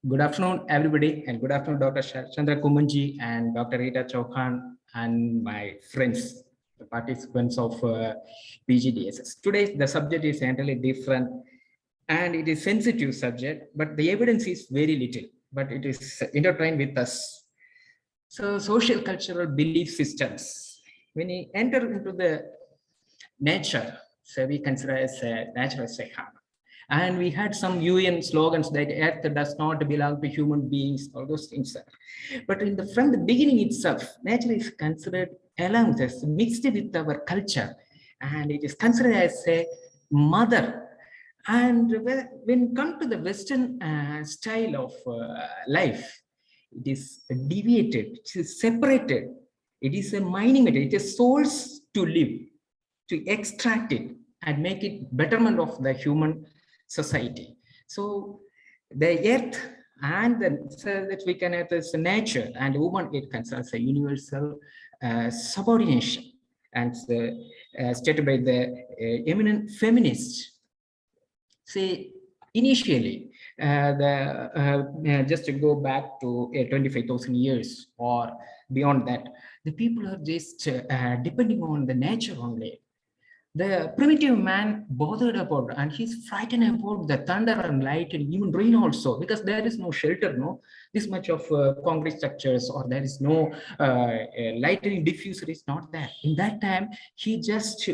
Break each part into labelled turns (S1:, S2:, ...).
S1: Good afternoon, everybody, and good afternoon, Dr. Chandra Kumunji and Dr. Rita Chauhan and my friends, the participants of PGDSS. Today, the subject is entirely different and it is sensitive subject, but the evidence is very little, but it is intertwined with us. So, social cultural belief systems. When we enter into the nature, so we consider as a natural harm. And we had some UN slogans that earth does not belong to human beings, all those things. But from the beginning itself, nature is considered along with us, mixed with our culture, and it is considered as a mother. And when it comes to the Western style of life, it is deviated, it is separated, it is a mining method, it is souls to live, to extract it and make it betterment of the human society. So the earth and so that we can have this nature and woman, it concerns a universal subordination, and stated by the eminent feminists. Say initially, just to go back to 25,000 years or beyond that, the people are just depending on the nature only. The primitive man bothered about, and he's frightened about the thunder and light and even rain also, because there is no shelter, no, this much of concrete structures, or there is no lightning diffuser is not there. In that time, he just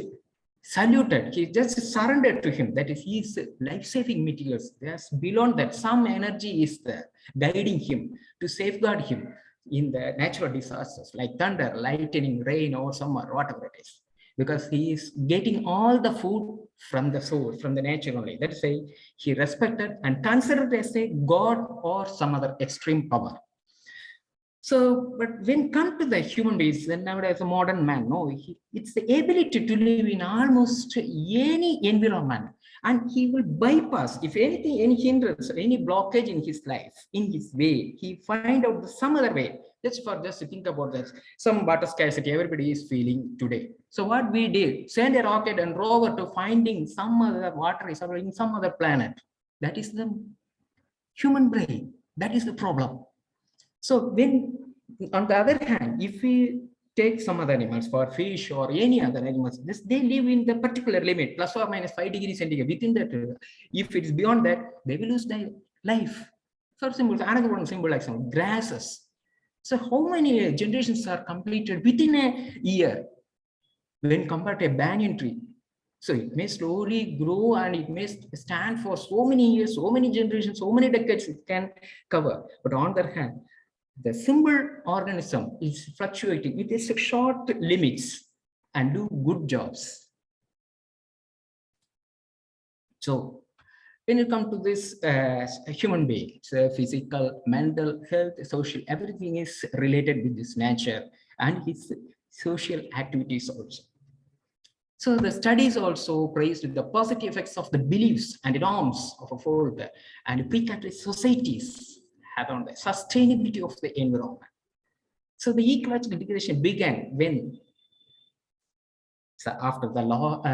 S1: saluted, he just surrendered to him. That is, his life-saving materials. There's beyond that, some energy is there guiding him to safeguard him in the natural disasters like thunder, lightning, rain, or summer, whatever it is, because he is getting all the food from the source, from the nature only. That's why he respected and considered as a god or some other extreme power. So, but when come to the human beings, then nowadays a modern man, no, it's the ability to live in almost any environment, and he will bypass, if anything, any hindrance, any blockage in his life, in his way, he find out some other way. Just to think about that, some water scarcity everybody is feeling today. So what we did, send a rocket and rover to finding some other water is in some other planet. That is the human brain. That is the problem. So when, on the other hand, if we take some other animals, for fish or any other animals, they live in the particular limit, plus or minus 5 degrees centigrade. Within that, if it's beyond that, they will lose their life. For symbols, another one symbol like some grasses. So how many generations are completed within a year when compared to a banyan tree? So it may slowly grow and it may stand for so many years, so many generations, so many decades it can cover. But on the other hand, the symbol organism is fluctuating with its short limits and do good jobs. So when you come to this human being, so physical, mental health, social, everything is related with this nature and his social activities also. So the studies also praised the positive effects of the beliefs and norms of a folk and pre-capitalist societies have on the sustainability of the environment. So the ecological degradation began when, so after the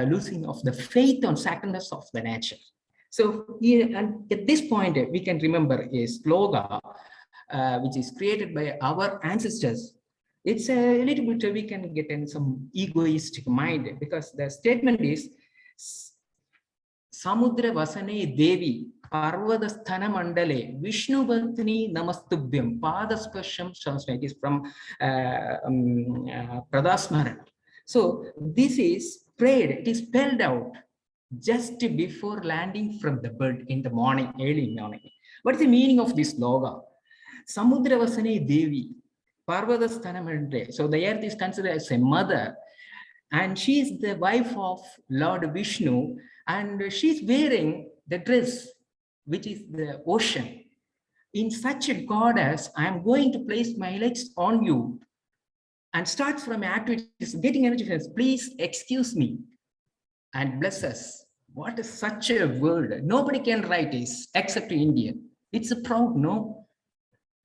S1: losing of the faith on sacredness of the nature. So and at this point, we can remember a slogan which is created by our ancestors. It's a little bit, we can get in some egoistic mind, because the statement is Samudra Vasane Devi Parvada Sthana Mandale Vishnu Bantani Namastubhyam Padaspasham Sanskrit. It is from Pradasmaran. So this is prayed, it is spelled out just before landing from the bird in the morning, early morning. What is the meaning of this logo? Samudra Vasane Devi Parvada Sthana Mandale. So the earth is considered as a mother, and she is the wife of Lord Vishnu, and she's wearing the dress, which is the ocean. In such a goddess, I am going to place my legs on you and start from activities, getting energy from this. Please excuse me and bless us. What is such a word? Nobody can write this except Indian. It's a proud, no?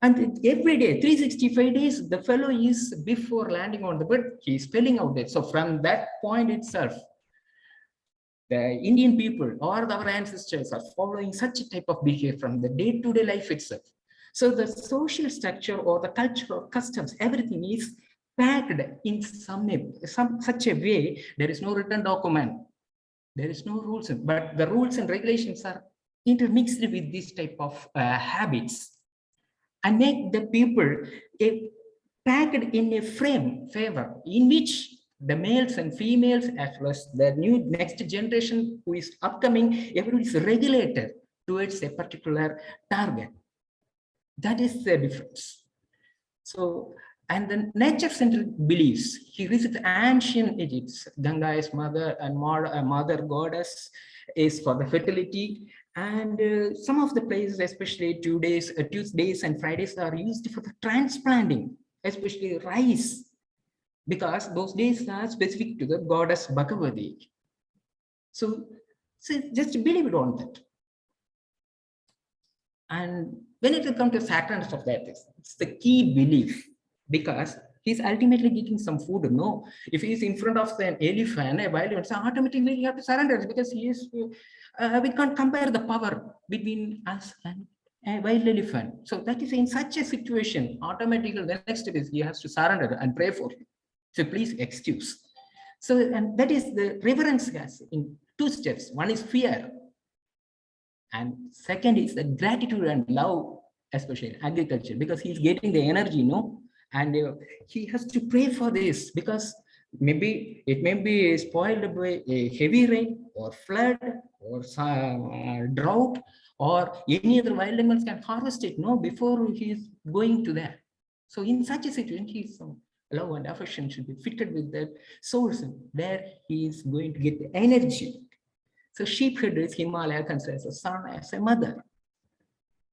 S1: And every day, 365 days, the fellow is, before landing on the bird, he is spelling out it. So from that point itself, the Indian people or our ancestors are following such a type of behavior from the day-to-day life itself. So the social structure or the culture or customs, everything is packed in some such a way. There is no written document. There is no rules, but the rules and regulations are intermixed with this type of habits and make the people packed in a frame favor in which the males and females as well as the new next generation who is upcoming, everyone is regulated towards a particular target. That is the difference. So, and the nature-centered beliefs, he visits ancient Egypt. Ganga is mother and mother goddess is for the fertility. And some of the places, especially Tuesdays and Fridays, are used for the transplanting, especially rice, because those days are specific to the goddess Bhagavati. So just believe it on that. And when it comes to sacredness of that, it's the key belief, because he's ultimately getting some food. No, if he's in front of an elephant, a wild elephant, so automatically you have to surrender, because he is. We can't compare the power between us and a wild elephant. So that is in such a situation, automatically the next step is he has to surrender and pray for him. So please excuse. So, and that is the reverence has in two steps. One is fear. And second is the gratitude and love, especially in agriculture, because he's getting the energy, and he has to pray for this, because maybe it may be spoiled by a heavy rain or flood or drought, or any other wild animals can harvest it, before he's going to that. So in such a situation, his love and affection should be fitted with that source where he is going to get the energy. So sheepherder is Himalaya considers a son as a mother.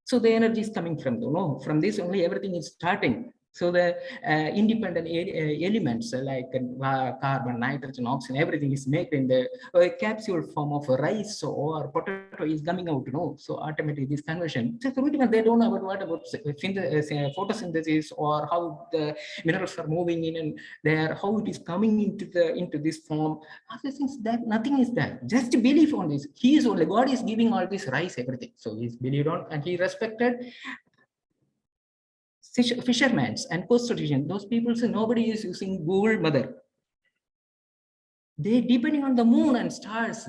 S1: So the energy is coming from from this only everything is starting. So the independent elements like carbon, nitrogen, oxygen, everything is made in the capsule form of rice or potato is coming out. So automatically this conversion. So they don't know about what about photosynthesis or how the minerals are moving in and there, how it is coming into this form. Other things that nothing is there. Just believe on this. He is only God is giving all this rice, everything. So he's believed on and he respected. Fishermen and coastal region, those people say nobody is using Google Mother. They depending on the moon and stars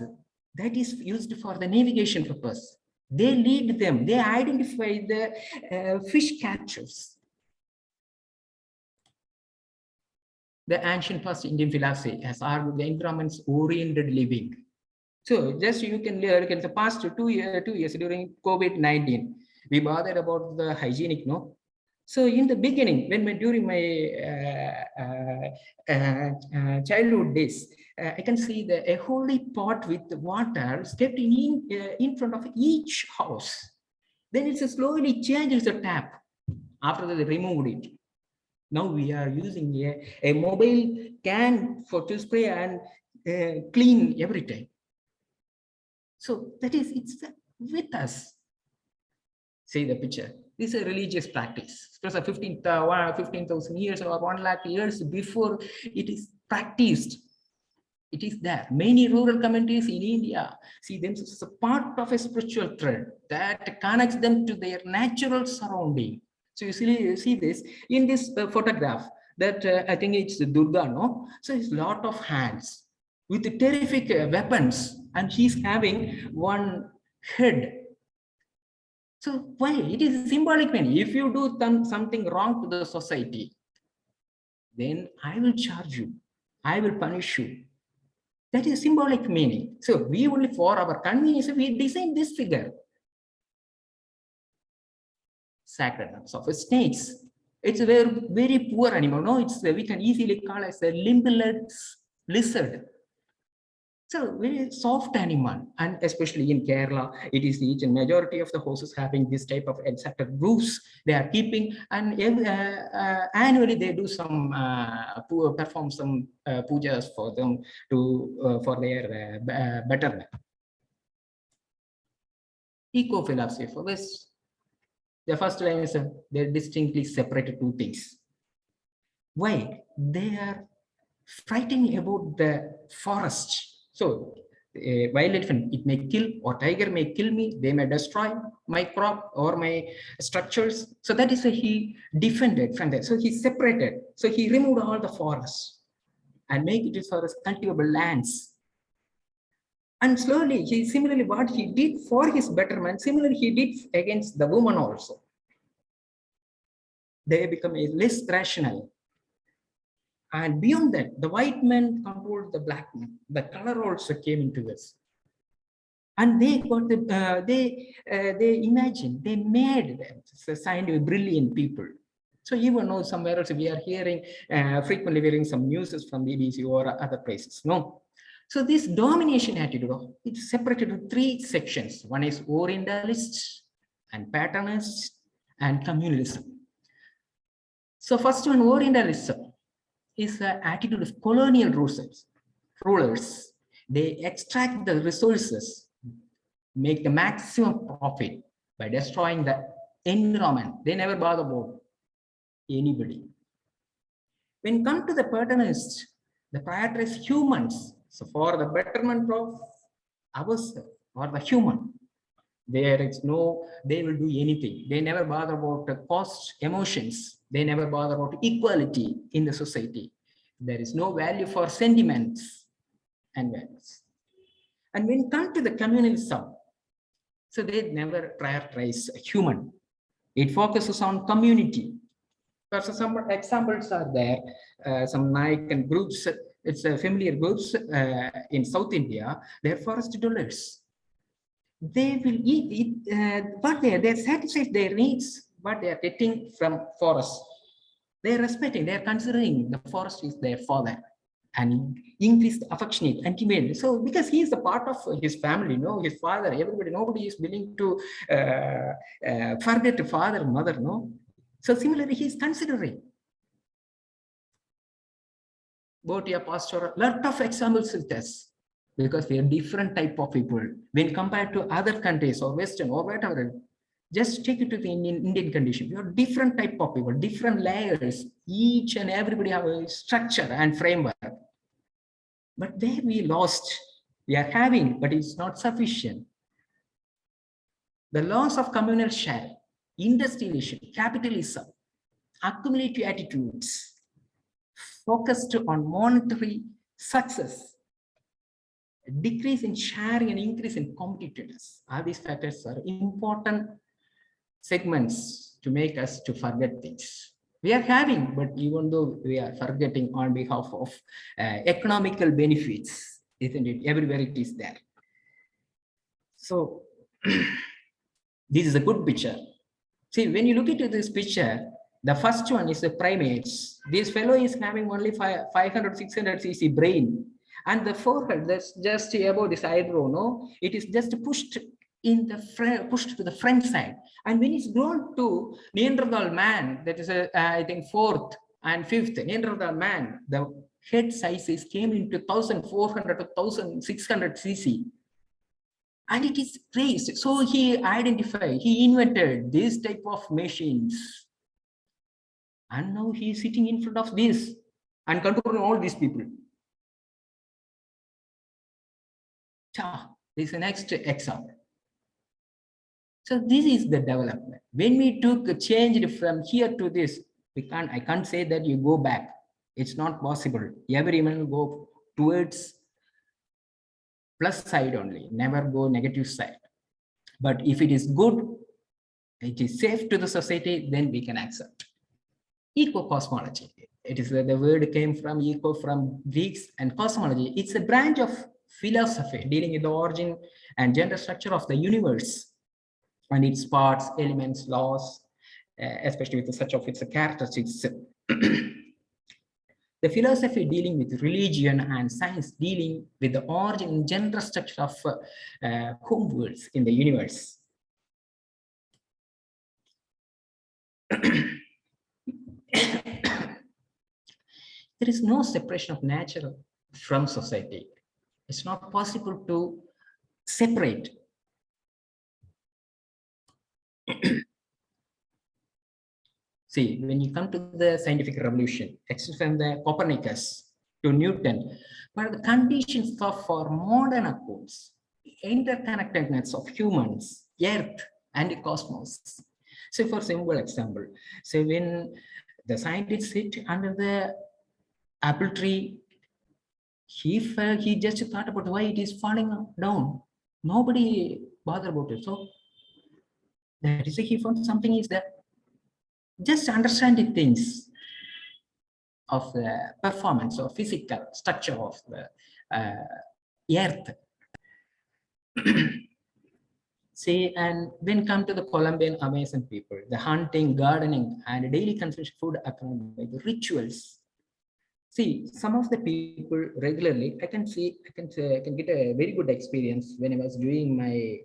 S1: that is used for the navigation purpose. They lead them, they identify the fish catchers. The ancient past Indian philosophy has argued the environment's oriented living. So just you can look at the past 2 years during COVID-19, we bothered about the hygienic, So in the beginning, during my childhood days, I can see a holy pot with water stepped in front of each house. Then it slowly changes the tap after they removed it. Now we are using a mobile can to spray and clean every time. So that is, it's with us. See the picture. This is a religious practice. Because 15,000 years or 1 lakh years before it is practiced. It is there. Many rural communities in India see themselves as a part of a spiritual thread that connects them to their natural surrounding. So you see this in this photograph that I think it's Durga, So it's a lot of hands with terrific weapons, and she's having one head. So why? It is a symbolic meaning. If you do something wrong to the society, then I will charge you. I will punish you. That is symbolic meaning. So we only for our convenience, we design this figure. Sacredness of snakes. It's a very, very poor animal. It's we can easily call as a limbless lizard. So very soft animal, and especially in Kerala, it is each and majority of the horses having this type of exacted roofs they are keeping, and annually they do some perform some pujas for them to for their betterment. Eco philosophy for this. The first line is they're distinctly separated two things. Why? They are fighting about the forest. So A wild elephant, it may kill, or tiger may kill me. They may destroy my crop or my structures. So that is why he defended from that. So he separated. So he removed all the forests and make it for his cultivable lands. And slowly, he similarly what he did for his betterment, similarly he did against the woman also. They become less rational. And beyond that, the white men controlled the black men. The color also came into this. And they got the, they imagined, they made them scientific, brilliant people. So even though somewhere else we are hearing, frequently hearing some news from BBC or other places, no. So this domination attitude, it's separated into three sections. One is Orientalists and Patternist and Communalism. So first one, Orientalism, is the attitude of colonial rulers. They extract the resources, make the maximum profit by destroying the environment. They never bother about anybody. When you come to the patternists, they prioritize humans. So for the betterment of ourselves or the human, there is no, they will do anything. They never bother about the cost, emotions. They never bother about equality in the society. There is no value for sentiments and values. And when you come to the communalism, so they never prioritize human. It focuses on community. So some examples are there. Some Nayakan groups, it's familiar groups in South India. They're forest dwellers. They will eat what they satisfy their needs, what they are getting from forest. They are respecting, they are considering the forest is their father and increased affectionate, intimate. So because he is a part of his family, no, his father, everybody, nobody is willing to forget the father, mother, no. So similarly, he is considering. Botia pastoral, lot of examples with us, because we are different type of people when compared to other countries or Western or whatever. Just take it to the Indian condition. We are different type of people, different layers. Each and everybody have a structure and framework. But where we lost, we are having, but it's not sufficient. The loss of communal share, industrialization, capitalism, accumulative attitudes, focused on monetary success, decrease in sharing and increase in competitiveness. All these factors are important segments to make us to forget things. We are having, but even though we are forgetting on behalf of economical benefits, isn't it? Everywhere it is there. So this is a good picture. See, when you look into this picture, the first one is the primates. This fellow is having only 500, 600 cc brain. And the forehead, that's just above this eyebrow, no? It is just pushed in the front, pushed to the front side. And when it's grown to Neanderthal man, that is I think 4th and 5th Neanderthal man, the head sizes came into 1400 to 1600 cc. And it is raised. So he identified, he invented this type of machines. And now he is sitting in front of this and controlling all these people. This is the next example. So this is the development. When we took a change from here to this, I can't say that you go back. It's not possible. Every man will go towards plus side only, never go negative side. But if it is good, it is safe to the society, then we can accept. Eco-cosmology. It is the word came from eco, from Greeks, and cosmology. It's a branch of philosophy dealing with the origin and gender structure of the universe and its parts, elements, laws, especially with such of its characteristics. The philosophy dealing with religion and science dealing with the origin and gender structure of home worlds in the universe. There is no separation of nature from society. It's not possible to separate. See, when you come to the scientific revolution, from the Copernicus, to Newton, but the conditions for modern accounts, interconnectedness of humans, Earth, and the cosmos. So, for simple example, so when the scientists sit under the apple tree, he just thought about why it is falling down. Nobody bothered about it. So that is he found something is that just understanding things of the performance or physical structure of the earth. See, and then come to the Colombian Amazon people, the hunting, gardening, and daily consumption food accompanied by the rituals. See, some of the people regularly, I can get a very good experience when I was doing my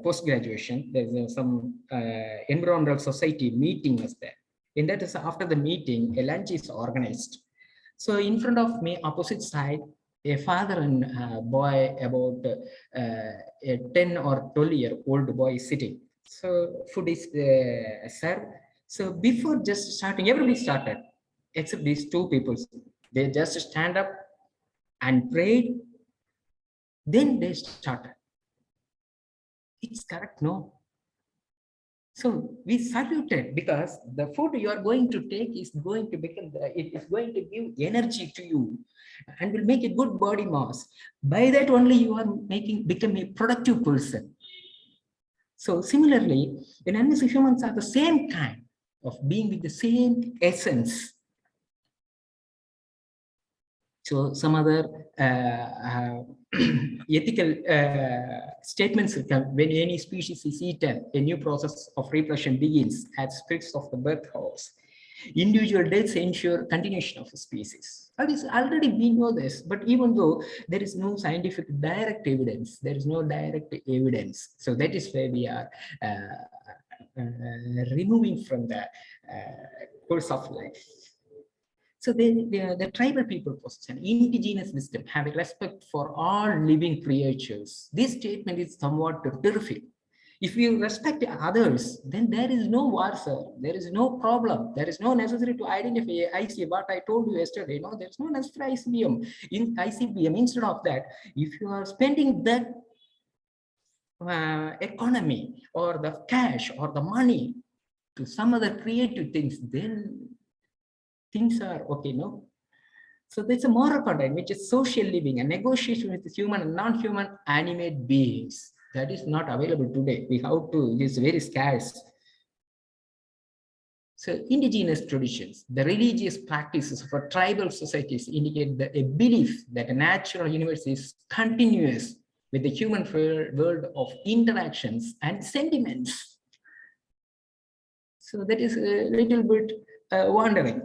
S1: post graduation. There's some environmental society meeting was there. In that is after the meeting, a lunch is organized. So in front of me, opposite side, a father and boy about a 10 or 12-year-old boy is sitting. So food is served. So before just starting, everybody started, except these two people. They just stand up and prayed. Then they started. It's correct, no? So we saluted because the food you are going to take is going to become, it is going to give energy to you and will make a good body mass. By that only you are become a productive person. So similarly, in animals, humans are the same kind of being with the same essence. So some other ethical statements come when any species is eaten, a new process of reproduction begins at spirits of the birthhouse. Individual deaths ensure continuation of the species. Already we know this, but even though there is no scientific direct evidence, there is no direct evidence. So that is where we are removing from the course of life. So the tribal people possess an indigenous wisdom, having respect for all living creatures. This statement is somewhat terrific. If you respect others, then there is no war, sir. There is no problem. There is no necessary to identify ICBM. What I told you yesterday, no, there's no necessary ICBM. In ICBM, instead of that, if you are spending that economy or the cash or the money to some other creative things, then things are okay, no? So there's a moral content, which is social living, a negotiation with human and non-human animate beings. That is not available today. We have to, it is very scarce. So indigenous traditions, the religious practices for tribal societies indicate a belief that a natural universe is continuous with the human world of interactions and sentiments. So that is a little bit wandering.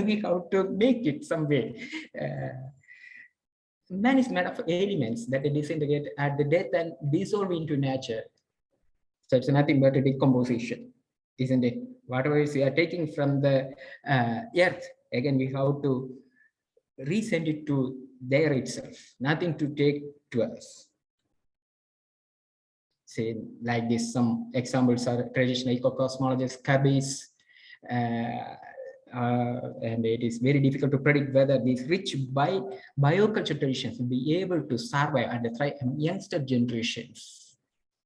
S1: We have to make it some way. Man is made of elements that disintegrate at the death and dissolve into nature. So it's nothing but a decomposition, isn't it? Whatever we are taking from the earth, again, we have to resend it to there itself, nothing to take to us. Say like this, some examples are traditional eco-cosmologists, Kirby's, and it is very difficult to predict whether these rich bioculture traditions will be able to survive and thrive in youngster generations.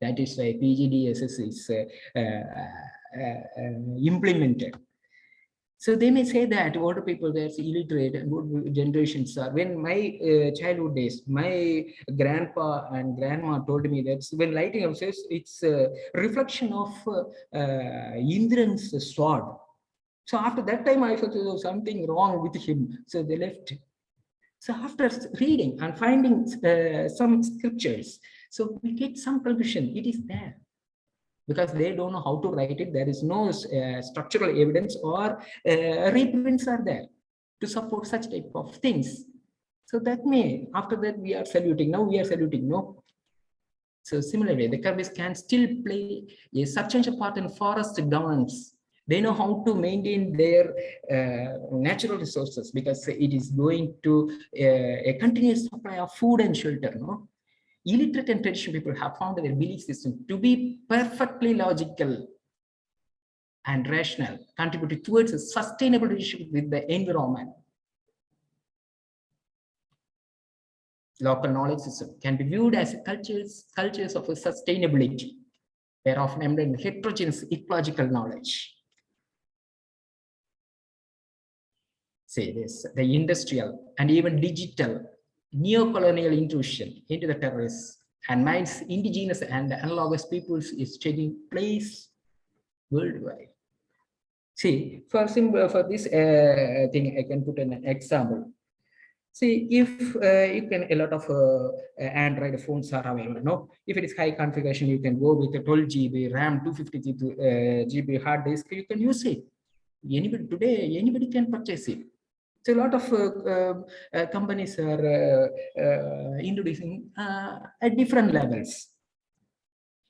S1: That is why PGDSS is implemented. So they may say that older people, they're illiterate and good generations are. When my childhood days, my grandpa and grandma told me that when lighting up says it's a reflection of Indran's sword. So after that time, I thought there was something wrong with him. So they left. So after reading and finding some scriptures, so we get some conclusion. It is there. Because they don't know how to write it. There is no structural evidence or reprints are there to support such type of things. So that may, after that we are saluting. Now we are saluting, no? So similarly, the Kirghiz can still play a substantial part in forest governance. They know how to maintain their natural resources because it is going to a continuous supply of food and shelter, no? Illiterate and traditional people have found their belief system to be perfectly logical and rational, contributed towards a sustainable relationship with the environment. Local knowledge system can be viewed as cultures of sustainability. They are often embedded in heterogeneous ecological knowledge. Say this, the industrial and even digital neo-colonial intrusion into the terrorists and minds indigenous and analogous peoples is taking place worldwide. See, for this thing, I can put an example. See, if you can, a lot of Android phones are available. No, if it is high configuration, you can go with a 12 GB RAM, 250 GB hard disk. You can use it. Anybody today, anybody can purchase it. So a lot of companies are introducing at different levels.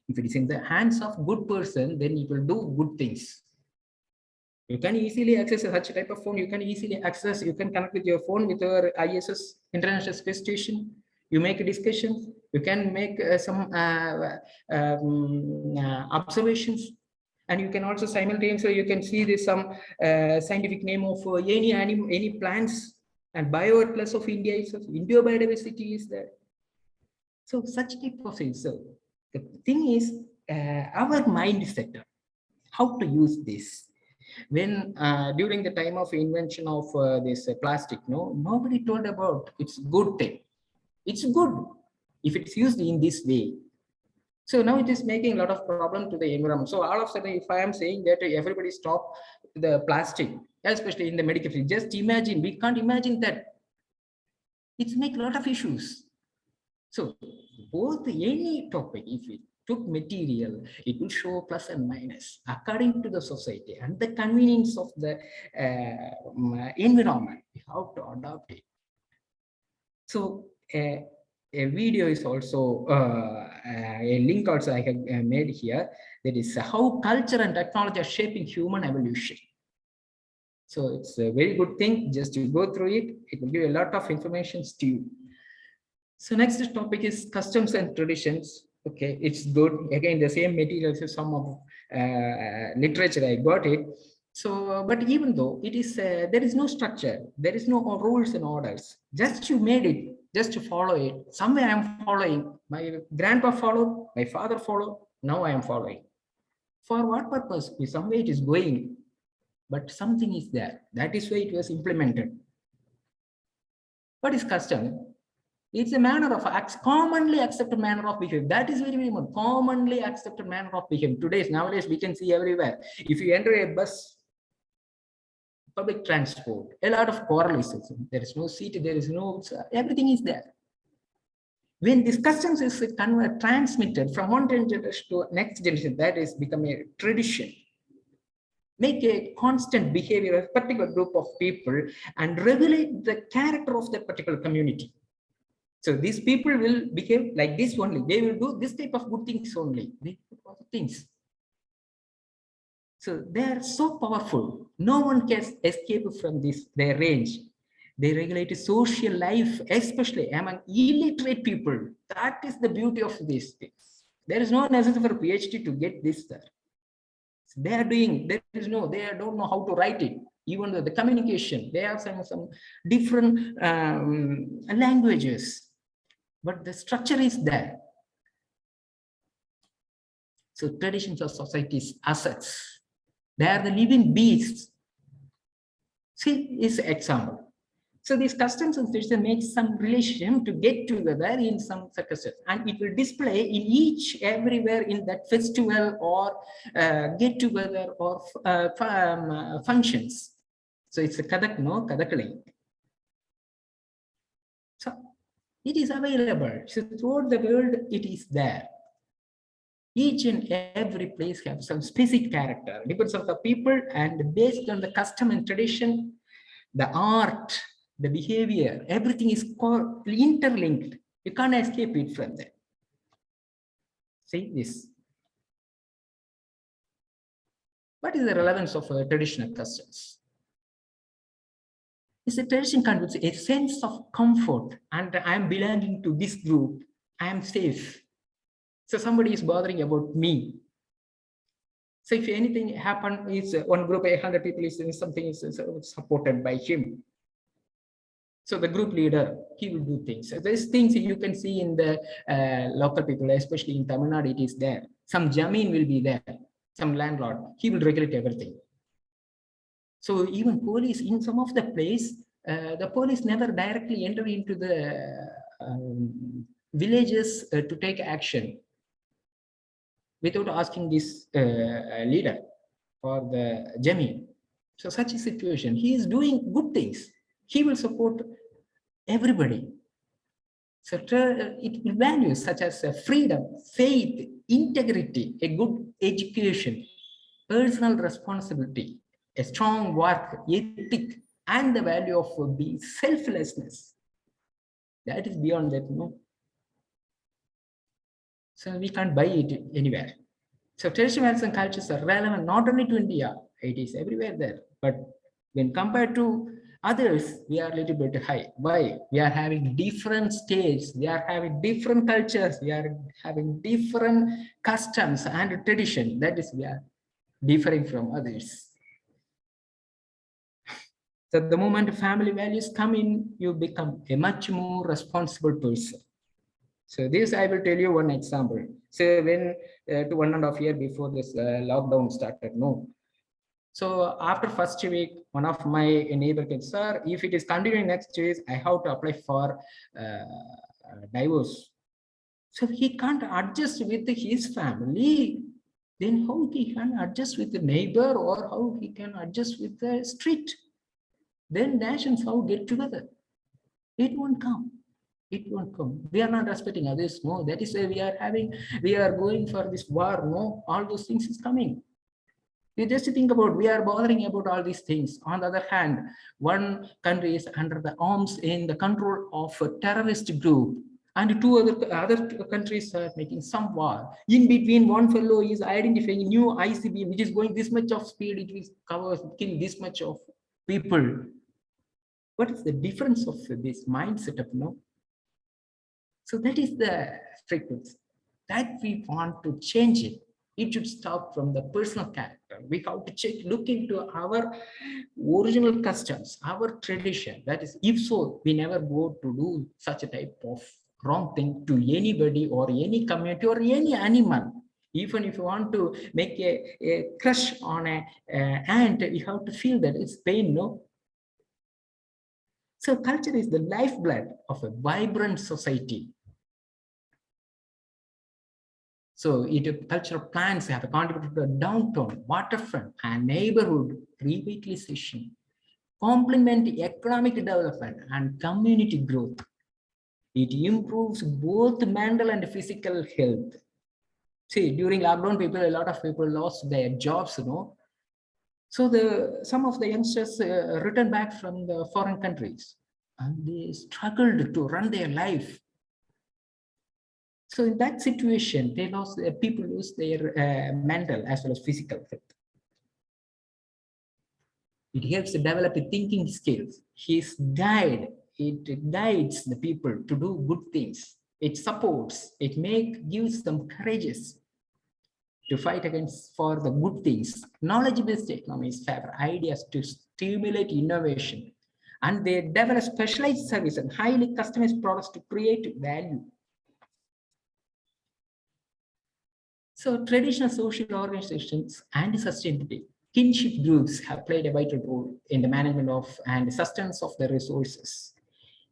S1: If it is in the hands of good person, then it will do good things. You can easily access such type of phone. You can easily access, you can connect with your phone with your ISS, International Space Station. You make a discussion. You can make some observations. And you can also simultaneously, you can see this some scientific name of any animal, any plants, and bioatlas of India is Indio biodiversity is there. So such type of things. So the thing is our mindset, how to use this. When during the time of invention of this plastic, nobody told about it's good thing. It's good if it's used in this way. So now it is making a lot of problem to the environment. So all of a sudden, if I am saying that everybody stop the plastic, especially in the medical field, just imagine, we can't imagine that. It's make a lot of issues. So both any topic, if it took material, it will show plus and minus according to the society and the convenience of the environment, how to adopt it. So a video is also a link also I have made here, that is how culture and technology are shaping human evolution. So it's a very good thing, just to go through it. It will give a lot of information to you. So next topic is customs and traditions. Okay, it's good. Again, the same materials, some of literature, I got it. So, but even though it is, there is no structure, there is no rules and orders. Just you made it, just to follow it. Somewhere I am following. My grandpa followed, my father followed. Now I am following. For what purpose? Some way it is going, but something is there. That is why it was implemented. What is custom? It's a manner of commonly accepted manner of behavior. That is very, very much commonly accepted manner of behavior. Nowadays, we can see everywhere. If you enter a bus, public transport, a lot of correlations. There is no seat, there is no, everything is there. When this customs is transmitted from one generation to next generation, that is become a tradition. Make a constant behavior of a particular group of people and regulate the character of that particular community. So these people will behave like this only. They will do this type of good things only. They do things. So they are so powerful. No one can escape from this, their range. They regulate social life, especially among illiterate people. That is the beauty of these things. There is no necessity for PhD to get this there. So they are doing, there is no, they don't know how to write it. Even the communication, they have some different languages, but the structure is there. So traditions of society's assets. They are the living beasts. See this example. So these customs and traditions make some relation to get together in some circumstances, and it will display in each everywhere in that festival or get together or functions. So it's a Kathakali. So it is available. So throughout the world, it is there. Each and every place has some specific character, depends on the people, and based on the custom and tradition, the art, the behavior, everything is interlinked. You can't escape it from that. See this. What is the relevance of traditional customs? It's a tradition conveys a sense of comfort, and I am belonging to this group. I am safe. So somebody is bothering about me. So if anything happen, is one group 100 people is doing something is supported by him. So the group leader, he will do things. So there's things you can see in the local people, especially in Tamil Nadu, it is there. Some Jameen will be there, some landlord, he will regulate everything. So even police, in some of the place, the police never directly enter into the villages to take action without asking this leader or the Jameen. So such a situation, he is doing good things. He will support everybody. So it will values such as freedom, faith, integrity, a good education, personal responsibility, a strong work ethic, and the value of being selflessness. That is beyond that, no. So we can't buy it anywhere. So traditional values and cultures are relevant not only to India, it is everywhere there. But when compared to others, we are a little bit high. Why? We are having different states, we are having different cultures, we are having different customs and tradition. That is, we are differing from others. So the moment family values come in, you become a much more responsible person. So this, I will tell you one example. So when to 1.5 years before this lockdown started, no. So after first week, one of my neighbor said, sir, if it is continuing next week, I have to apply for divorce. So he can't adjust with his family. Then how he can adjust with the neighbor, or how he can adjust with the street? Then nations how get together? It won't come. It won't come. We are not respecting others. No, that is why we are going for this war. No, all those things is coming. You just think about, we are bothering about all these things. On the other hand, one country is under the arms in the control of a terrorist group, and two other countries are making some war. In between, one fellow is identifying new ICBM, which is going this much of speed, it will cover, kill this much of people. What is the difference of this mindset of no? So that is the frequency that we want to change it. It should start from the personal character. We have to look into our original customs, our tradition. That is, if so, we never go to do such a type of wrong thing to anybody or any community or any animal. Even if you want to make a crush on an ant, you have to feel that it's pain, no? So culture is the lifeblood of a vibrant society. So cultural plans have contributed to the downtown, waterfront, and neighborhood revitalization, complement economic development and community growth. It improves both mental and physical health. See, during lockdown, a lot of people lost their jobs, you know. So some of the youngsters returned back from the foreign countries, and they struggled to run their life. So in that situation, people lose their mental as well as physical health. It helps to develop thinking skills. It guides the people to do good things. It supports, gives them courageous to fight against for the good things. Knowledge-based economies favor ideas to stimulate innovation, and they develop specialized services and highly customized products to create value. So traditional social organizations and sustainability, kinship groups have played a vital role in the management of and sustenance of the resources,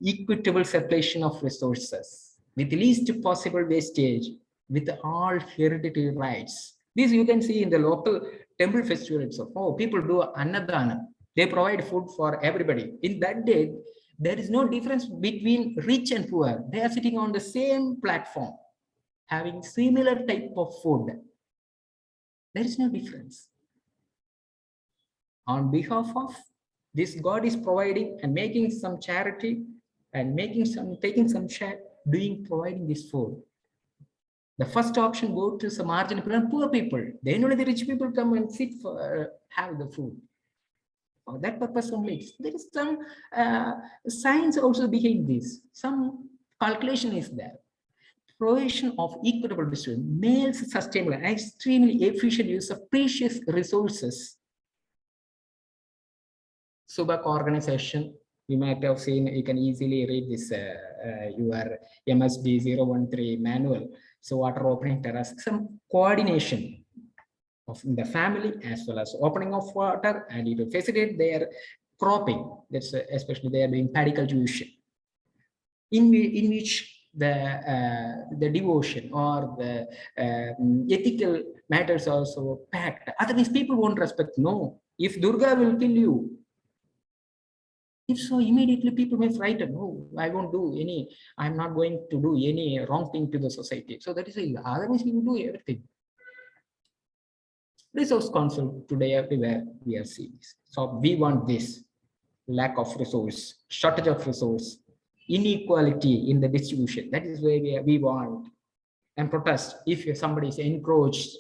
S1: equitable separation of resources, with least possible wastage, with all hereditary rights. This you can see in the local temple festivals. Oh, people do annadana. They provide food for everybody. In that day, there is no difference between rich and poor. They are sitting on the same platform, having similar type of food. There is no difference. On behalf of this, God is providing and making some charity and taking some share, providing this food. The first option go to some marginal people and poor people. Then only the rich people come and sit for have the food. For that purpose only. There is some science also behind this. Some calculation is there. Provision of equitable distribution, makes sustainable and extremely efficient use of precious resources. Subak organization, You might have seen, you can easily read this, your MSD 013 manual. So water opening terrace, some coordination of the family as well as opening of water, and it will facilitate their cropping. That's especially they are doing paddy cultivation, in which the devotion or the ethical matters also packed. Otherwise, people won't respect. No, if Durga will kill you, if so, immediately people may frighten. No, I won't do any. I'm not going to do any wrong thing to the society. So that is it. Otherwise, we will do everything. Resource conflict today everywhere we are seeing this. So we want this lack of resource, shortage of resource, inequality in the distribution. That is where we want and protest. If somebody is encroached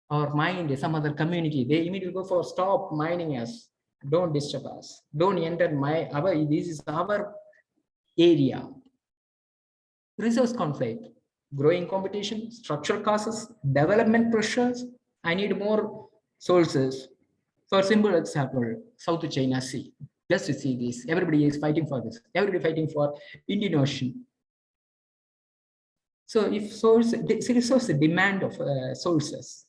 S1: or mined some other community, they immediately go for stop mining us, don't disturb us, don't enter this is our area. Resource conflict, growing competition, structural causes, development pressures. I need more sources. For simple example, South China Sea. Just to see this, everybody is fighting for this. Everybody fighting for Indian Ocean. So if resource demand of sources,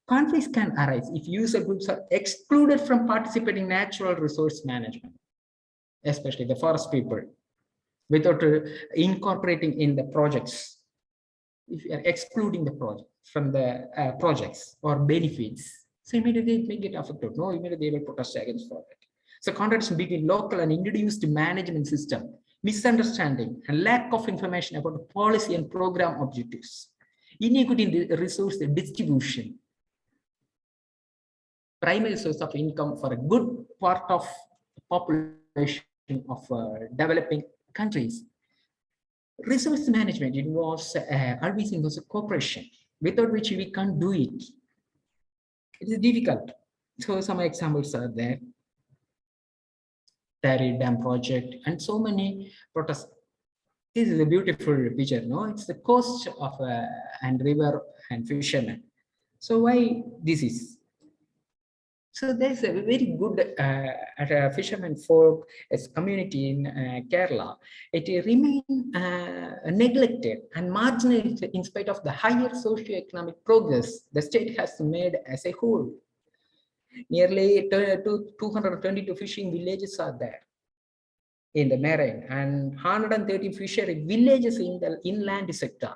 S1: conflicts can arise if user groups are excluded from participating in natural resource management, especially the forest people, without incorporating in the projects. If you are excluding the project from the projects or benefits, so immediately it may get affected. No, immediately they will protest against for that. So contradiction between local and introduced management system, misunderstanding and lack of information about the policy and program objectives, inequity in the resource distribution, primary source of income for a good part of the population of developing countries. Resource management involves always involves a cooperation, without which we can't do it. It is difficult. So some examples are there. Terry Dam project and so many protests. This is a beautiful picture. No, it's the coast of and river and fishermen. So why this is? So there's a very good fisherman folk as community in Kerala. It remains neglected and marginalized in spite of the higher socio-economic progress the state has made as a whole. Nearly 222 fishing villages are there in the marine and 130 fishery villages in the inland sector.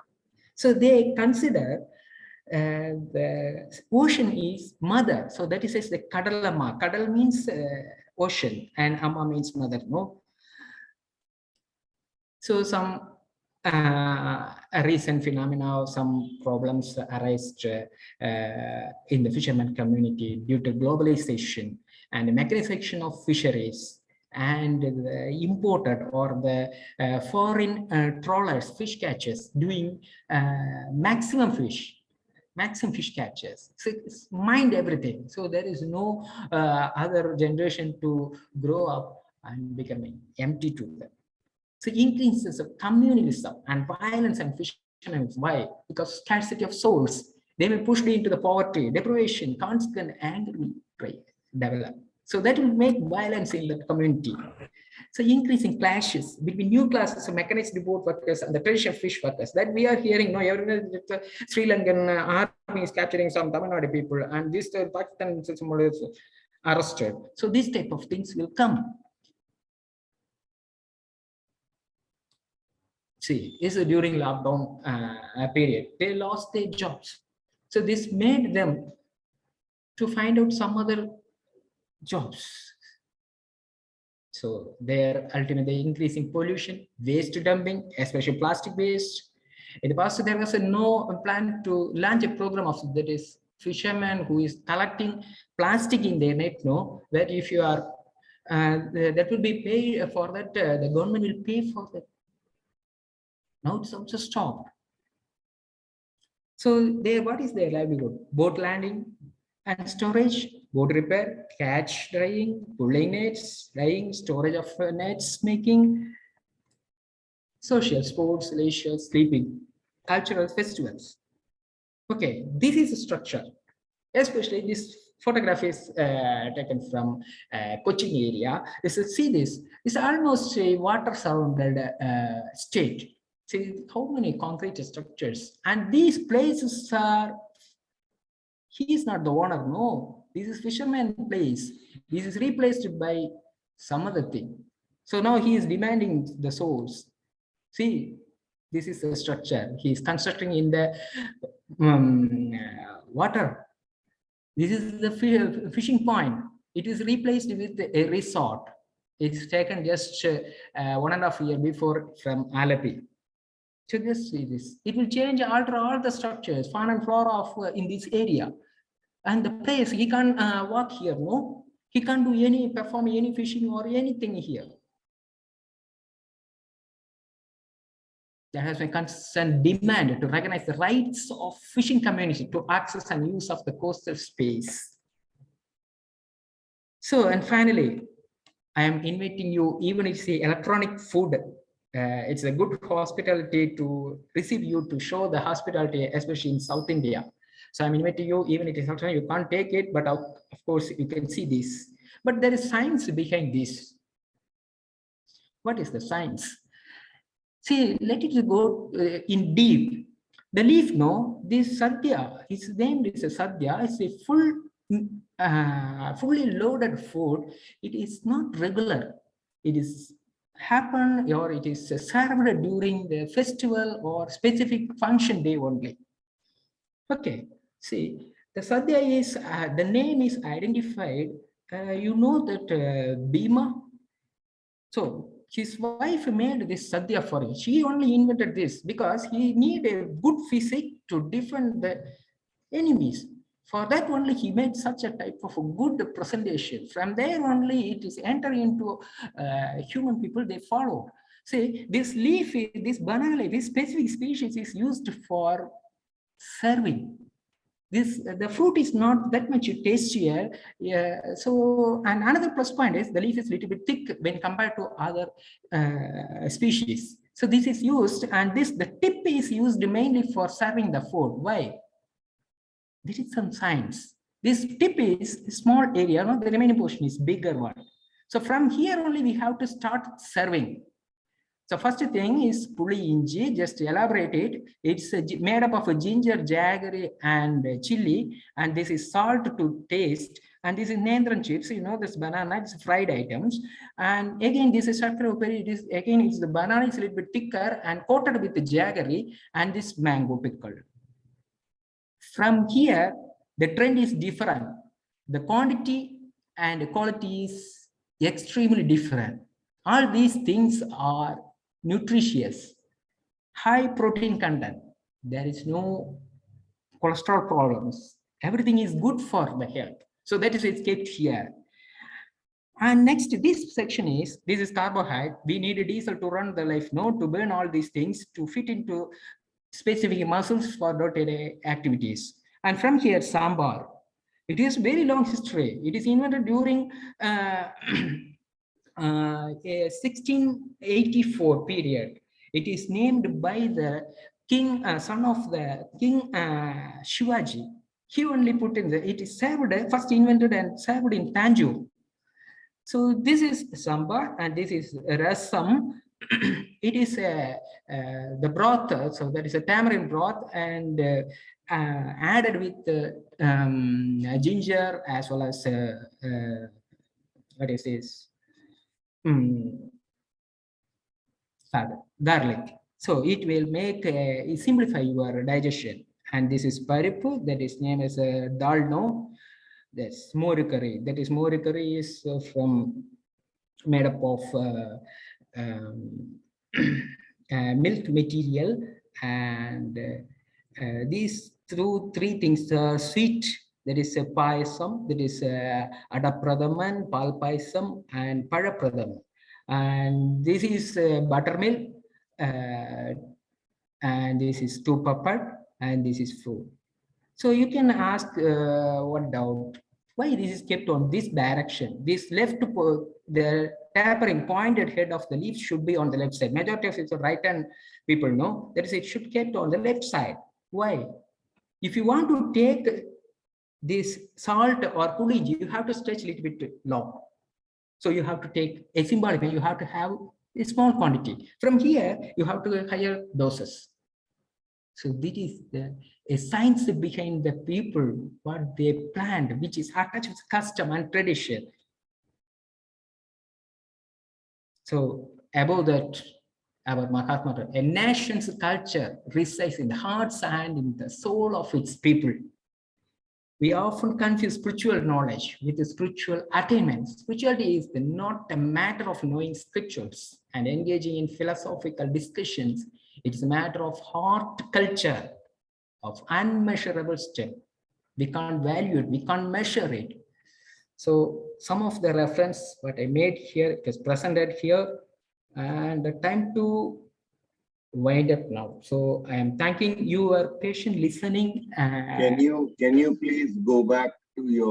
S1: So they consider the ocean is mother. So that is the Kadalama. Kadal means ocean and Amma means mother. No. So some recent phenomena, some problems arise in the fishermen community due to globalization and the mechanization of fisheries and the imported or the foreign trawlers, fish catchers doing maximum fish catches. So it's mind everything. So there is no other generation to grow up and becoming empty to them. So increases of communalism and violence and fishermen. Why? Because scarcity of souls. They may push me into the poverty, deprivation, consequent anger will develop. So that will make violence in the community. So increasing clashes between new classes of mechanized boat workers and the traditional fish workers that we are hearing. No, the Sri Lankan army is capturing some Tamil Nadu people, and this Pakistan is arrested. So these type of things will come. See, is during lockdown period, they lost their jobs. So this made them to find out some other jobs. So they're ultimately increasing pollution, waste dumping, especially plastic waste. In the past, there was no plan to launch a program of that is fishermen who is collecting plastic in their net. No, that if you are that will be paid for that. The government will pay for that. Now it's also stopped. So what is their livelihood? Boat landing and storage, boat repair, catch drying, pulling nets, drying, storage of nets making, social sports, leisure, sleeping, cultural festivals. Okay, this is a structure. Especially this photograph is taken from Cochin area. See this. It's almost a water surrounded state. See how many concrete structures, and these places are. He is not the owner. No, this is fisherman place. This is replaced by some other thing. So now he is demanding the source. See, this is the structure. He is constructing in the water. This is the fishing point. It is replaced with a resort. It's taken just 1.5 years before from Alapi. So just see this. It will change, alter all the structures, fauna and flora of in this area. And the place, he can't walk here, no? He can't do any, perform any fishing or anything here. There has been constant demand to recognize the rights of fishing community to access and use of the coastal space. So, and finally, I am inviting you, even if it's electronic food, it's a good hospitality to receive you, to show the hospitality, especially in South India. So I'm inviting you, even if it is electronic, you can't take it, but of course you can see this. But there is science behind this. What is the science? See, let it go in deep. The leaf, no, this sadhya, his name is a sadhya, it's a fully loaded food. It is not regular. It is happen or it is served during the festival or specific function day only. Okay, see, the sadhya is, the name is identified. You know that Bhima. So his wife made this sadhya for him. She only invented this because he needed a good physique to defend the enemies. For that only he made such a type of a good presentation. From there only it is entering into human people, they follow. See, this leaf, this banana leaf, this specific species is used for serving. This the fruit is not that much tastier. So, and another plus point is the leaf is a little bit thick when compared to other species. So this is used, and the tip is used mainly for serving the food. Why? There is some science. This tip is a small area, no? The remaining portion is bigger one. So from here only we have to start serving. So first thing is puli inji, just elaborate it. It's made up of ginger, jaggery, and chili, and this is salt to taste. And this is Nendran chips, you know, this banana, it's fried items. And again, this is shakra upari, it's the banana is a little bit thicker and coated with the jaggery and this mango pickle. From here, the trend is different. The quantity and quality is extremely different. All these things are nutritious, high protein content. There is no cholesterol problems. Everything is good for the health. So that is it's kept here. And next, this section is, this is carbohydrate. We need a diesel to run the life, no, to burn all these things, to fit into specific muscles for day-to-day activities. And from here, sambar. It is very long history. It is invented during 1684 period. It is named by the king, son of the king Shivaji. He only put in it is served, first invented and served in Tanjore. So this is sambar and this is rasam. It is the broth, so that is a tamarind broth and added with ginger as well as what is this? Garlic. So it will make simplify your digestion. And this is paripu, that is named as dalno. That's mori curry. That is mori curry is from made up of milk material, and these three things: sweet, that is a payasam, that is adapradaman, pal payasam, and padapradam. And this is buttermilk, and this is two papad, and this is fruit. So you can ask what doubt? Why this is kept on this direction? This left, the tapering pointed head of the leaf should be on the left side. Majority of it's right hand people know that is it should kept on the left side. Why? If you want to take this salt or pudding, you have to stretch a little bit long. So you have to take a symbolically, you have to have a small quantity. From here, you have to higher doses. So this is a science behind the people, what they planned, which is attached with custom and tradition. So above that, our Mahatma, a nation's culture resides in the hearts and in the soul of its people. We often confuse spiritual knowledge with spiritual attainment. Spirituality is not a matter of knowing scriptures and engaging in philosophical discussions. It is a matter of heart culture, of unmeasurable strength. We can't value it, we can't measure it. So some of the reference what I made here is presented here, and the time to wind up now. So I am thanking your patient listening.
S2: Can you please go back to your